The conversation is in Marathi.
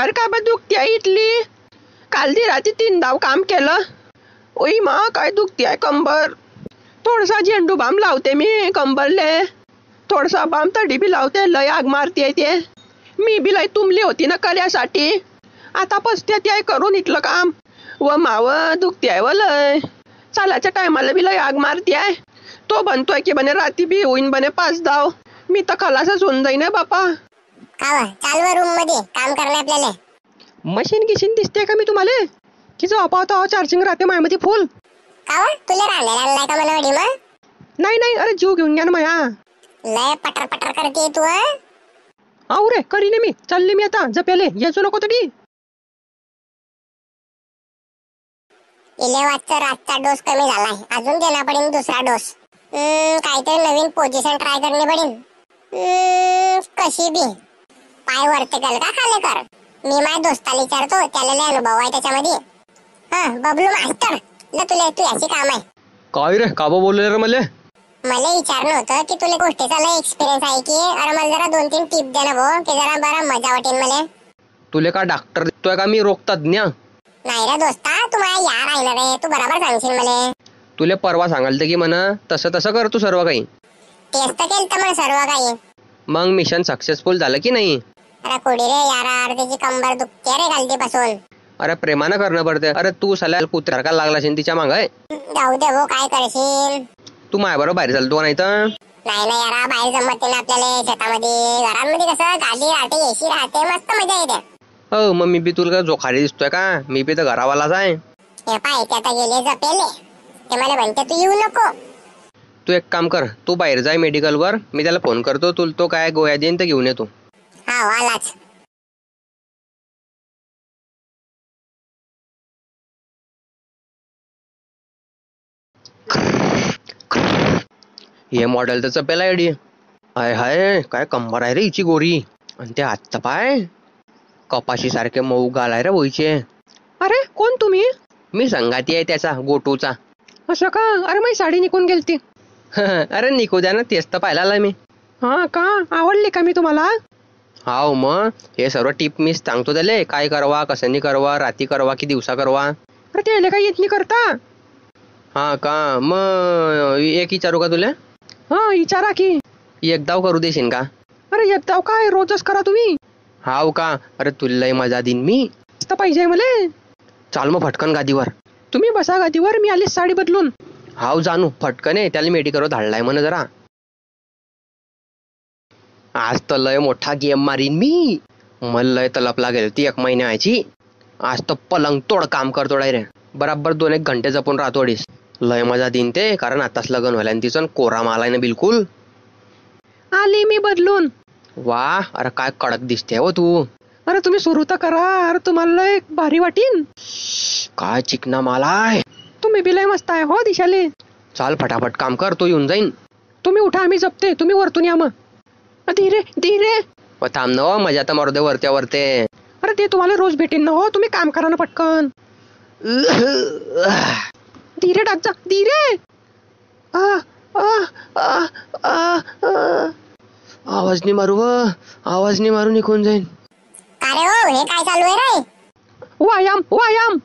कंबर का बरं दुखते इथली? काल दी रात्री 3 धाव काम केलं. ओई मा काय दुखते आहे कंबर. थोडासा झेंडू बाम लावते मी कंबरले. थोडासा बाम तडी बी लावते. लय आग मारते ते. मी बी लय तुंबली होती ना कर्यासाठी. आता पसते ते करून इथलं काम. व माव दुखते आहे व लय. चालाच्या टायमाला बी लय आग मारते आहे. तो बनतोय की बने रात्री बी होईन बने 5 धाव. मी तर खलासच होऊन जाईन बापा. चालवा रूम मध्ये काम करणे आपल्याला. मशीन गिशीन दिसते का मी तुम्हाला? की जो अपावता चार्जिंग राहते मायामध्ये फुल. तुला राहिलेला आणलाय का मला वडी मग? नाही अरे जीव घेऊन घ्या ना माया. लय पटर पटर करते तू. आऊ रे करीने मी. चालले मी आता जपेले. यायचो नको तरी. इलेवाचा रातचा डोस कमी झालाय. अजून देना पडेल दुसरा डोस. काहीतरी नवीन पोझिशन ट्राय करणे पडेल. कशी बी पाय वरते कर का खाली कर. मी माझ्या दोस्ताला विचारतो. त्याला लय अनुभव आहे त्याच्यामध्ये. बबलू मास्टर तुला तू याची काम आहे. काय रे काबा बोलले रे मला विचारलं होतं की तुला गोष्टीचा लय एक्सपिरियन्स आहे की. अरे मला जरा 2-3 टिप दे ना भाऊ. की जरा बरा मजा वाटेल मला. तुले का डॉक्टर दिसतोय का मी रोगतज्ञ? नाही रे दोस्ता तू मला यार आहे ना रे. तू बरोबर सांगशील मला. तुले परवा सांगाल की म्हणा तसं कर तू सर्व काही. तेच तर केलं तर मला सर्व काही. मग मिशन सक्सेसफुल झालं की नाही? अरे कोडी रे यार त्याची कंबर दुखते रे गलतीपासून. अरे प्रेमानं करणं पडते. अरे तू साला कुत्र्यासारखा लागला असेल तिच्या मागे. जाऊ दे भाऊ काय करशील. तू माझ्या बरोबर बाहेर चालतो नाही तर. नाही यार बाहेर जमत ना आपल्याला. शेतामध्ये घरांमध्ये कसं गाडी राहते एसी राहते मस्त मजा येते. हो मग मी बी तुला जोखारी दिसतोय का? मी बी तर घरावालाच आहे. हे पाय ते आता गेले जपेले. ते मला म्हणते तू येऊ नको. तू एक काम कर. तू बाहेर जाय मेडिकल वर. मी त्याला फोन करतो. तुला तो काय गोळ्या देईन तर घेऊन येतो. आलाच. हे मॉडेल तर चपेला आयडी. हाय हाय काय कंबर आहे रे हिची गोरी. आणि ते हात पाय कपाशी सारखे मऊ गाल आहे रे बोईचे. अरे कोण तुम्ही? मी संगाती आहे त्याचा गोटूचा. असं का? अरे माझी साडी निघून गेलती. अरे निघू द्या ना. तेच तर पाहिला मी. हा का आवडली का मी तुम्हाला? हाव मग हे सर्व टिप मी सांगतो त्याला. काय करवा कसं नाही करवा. रात्री करवा की दिवसा करवा. अरे ते काय येत नाही करता. हा का मग एक विचारू का तुला? हा विचारा की. एक दाव करू देशील का? अरे एक दाव काय रोजच करा तुम्ही. हाव का? अरे तुला लय मजा देईन मी. पाहिजे मला. चाल मग फटकन गादीवर. तुम्ही बसा गादीवर. मी आली साडी बदलून. हाव जानू फटकन आहे. त्याला मेडिकल धाडलाय म्हण जरा. आज तर लय मोठा गेम मारीन मी. मला लय तलप लागेल ती 1 महिन्याची. आज तर पलंग तोड काम करतो रे. बराबर 2-1 घंटे जपून राहतो. लय मजा देईन ते. कारण आताच लग्न व्हायला तिचं कोरा मालाय ना बिलकुल. आली मी बदलून. वा अरे काय कडक दिसते हो तू. अरे तुम्ही सुरू तर करा. अरे तुम्हाला लय भारी वाटीन. काय चिकना मालाय. तुम्ही बी लय मस्त आहे हो दिशाले. चाल फटाफट काम कर. तो येऊन जाईन. तुम्ही उठा आम्ही जपते. तुम्ही वरतून या मग. धीरे धीरे. थांब ना हो. मजा तर मारू दे वरते. अरे ते तुम्हाला रोज भेटेन ना हो. तुम्ही काम करा ना पटकन. धीरे टाक जा धीरे. आवाज नाही मारू. आवाज नाही मारू निघून जाईन. अरे हो हे काय चालू आहे रे? व्यायाम व्यायाम.